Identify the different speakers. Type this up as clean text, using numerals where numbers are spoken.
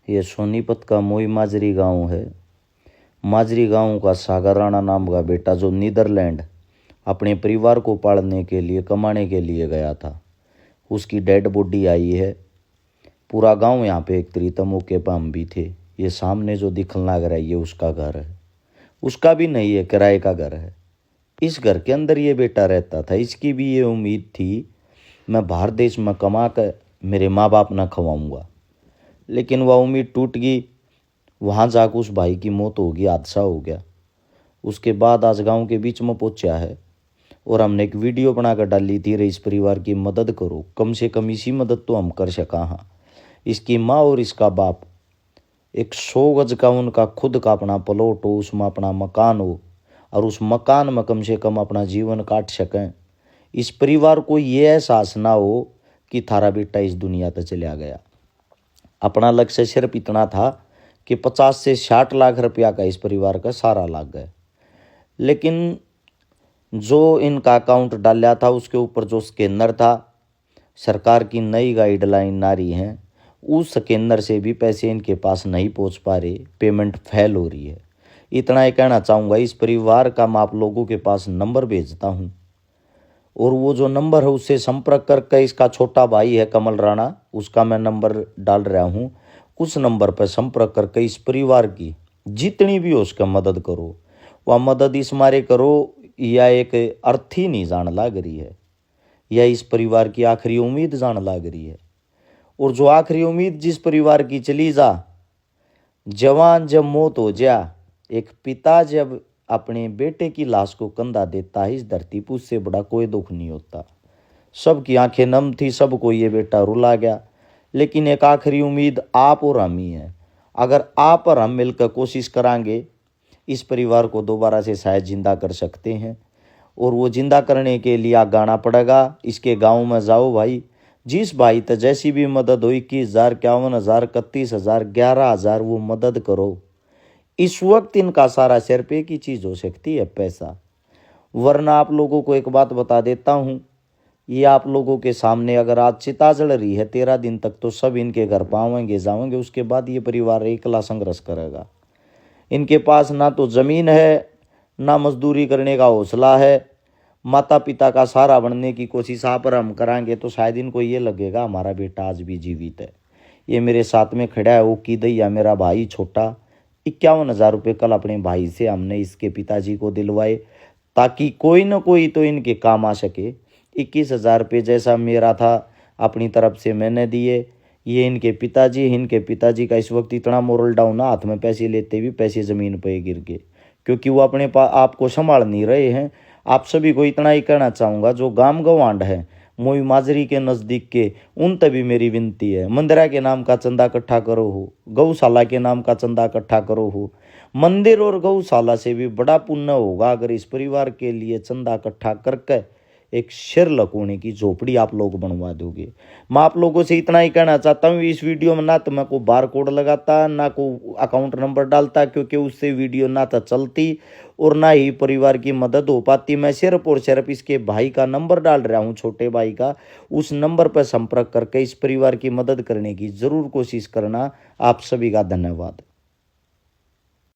Speaker 1: ये सोनीपत का मोई माजरी गांव है। माजरी गांव का सागर राणा नाम का बेटा जो नीदरलैंड अपने परिवार को पालने के लिए कमाने के लिए गया था, उसकी डेड बॉडी आई है। पूरा गांव यहाँ पे एकत्रित, मौके पर हम भी थे। ये सामने जो दिखने लग रहा है ये उसका घर है। उसका भी नहीं है, किराए का घर है। इस घर के अंदर ये बेटा रहता था। इसकी भी ये उम्मीद थी मैं बाहर देश में कमा कर मेरे माँ बाप ना खवाऊंगा, लेकिन वह उम्मीद टूट गई। वहाँ जाकर उस भाई की मौत हो गई, हादसा हो गया। उसके बाद आज गांव के बीच में पहुंचा है और हमने एक वीडियो बनाकर डाली थी, इस परिवार की मदद करो। कम से कम इसी मदद तो हम कर सका। हाँ, इसकी माँ और इसका बाप, एक 100 गज का उनका खुद का अपना प्लॉट हो, उसमें अपना मकान हो और उस मकान में कम से कम अपना जीवन काट सकें। इस परिवार को ये एहसास ना हो कि थारा बेटा इस दुनिया से चला गया। अपना लक्ष्य सिर्फ इतना था कि 50 से 60 लाख रुपया का इस परिवार का सारा लाग गया। लेकिन जो इनका अकाउंट डाला था उसके ऊपर जो स्कैनर था, सरकार की नई गाइडलाइन नारी हैं, उस स्कैनर से भी पैसे इनके पास नहीं पहुंच पा रहे, पेमेंट फेल हो रही है। इतना ही कहना चाहूँगा, इस परिवार का मैं आप लोगों के पास नंबर भेजता हूँ और वो जो नंबर है उससे संपर्क करके, इसका छोटा भाई है कमल राणा, उसका मैं नंबर डाल रहा हूँ। उस नंबर पर संपर्क करके इस परिवार की जितनी भी हो उसका मदद करो। वह मदद इस मारे करो या एक अर्थ ही नहीं जान लाग रही है, या इस परिवार की आखिरी उम्मीद जान लाग रही है। और जो आखिरी उम्मीद जिस परिवार की चली जा, जवान जब मौत हो जा, एक पिता जब अपने बेटे की लाश को कंधा देता है इस धरती पर, उससे बड़ा कोई दुख नहीं होता। सबकी आंखें नम थी, सबको ये बेटा रुला गया। लेकिन एक आखिरी उम्मीद आप और हम ही है। अगर आप और हम मिलकर कोशिश करांगे, इस परिवार को दोबारा से शायद जिंदा कर सकते हैं। और वो जिंदा करने के लिए आगे आना पड़ेगा। इसके गांव में जाओ भाई, जिस भाई तक जैसी भी मदद हो, 21,000, 51,000, 31,000, 11,000, वो मदद करो। इस वक्त इनका सारा सिर पे की चीज़ हो सकती है, पैसा। वरना आप लोगों को एक बात बता देता हूँ, ये आप लोगों के सामने अगर आज चिता जल रही है 13 दिन तक, तो सब इनके घर पावेंगे जावेंगे। उसके बाद ये परिवार एकला संघर्ष करेगा। इनके पास ना तो ज़मीन है, ना मजदूरी करने का हौसला है। माता पिता का सहारा बनने की कोशिश आप पर हम कराएंगे तो शायद इनको ये लगेगा हमारा बेटा आज भी जीवित है। ये मेरे साथ में खड़ा है वो की दैया, मेरा भाई छोटा, 51,000 रुपये कल अपने भाई से हमने इसके पिताजी को दिलवाए, ताकि कोई ना कोई तो इनके काम आ सके। 21,000 रुपये जैसा मेरा था अपनी तरफ से मैंने दिए। ये इनके पिताजी का इस वक्त इतना मोरल डाउन है, हाथ में पैसे लेते भी पैसे ज़मीन पर गिर गए, क्योंकि वो अपने आप को संभाल नहीं रहे हैं। आप सभी को इतना ही कहना चाहूँगा, जो गाम गवांड है मोई माजरी के नज़दीक के, उन तभी मेरी विनती है, मंदिरा के नाम का चंदा इकट्ठा करो हो, गौशाला के नाम का चंदा इकट्ठा करो हो। मंदिर और गौशाला से भी बड़ा पुण्य होगा अगर इस परिवार के लिए चंदा इकट्ठा करके एक सिर लकोने की झोपड़ी आप लोग बनवा दोगे। मैं आप लोगों से इतना ही कहना चाहता हूँ, इस वीडियो में ना तो मैं को बार कोड लगाता, ना को अकाउंट नंबर डालता, क्योंकि उससे वीडियो ना तो चलती और ना ही परिवार की मदद हो पाती। मैं सिर्फ और सिर्फ इसके भाई का नंबर डाल रहा हूँ, छोटे भाई का। उस नंबर पर संपर्क करके इस परिवार की मदद करने की ज़रूर कोशिश करना। आप सभी का धन्यवाद।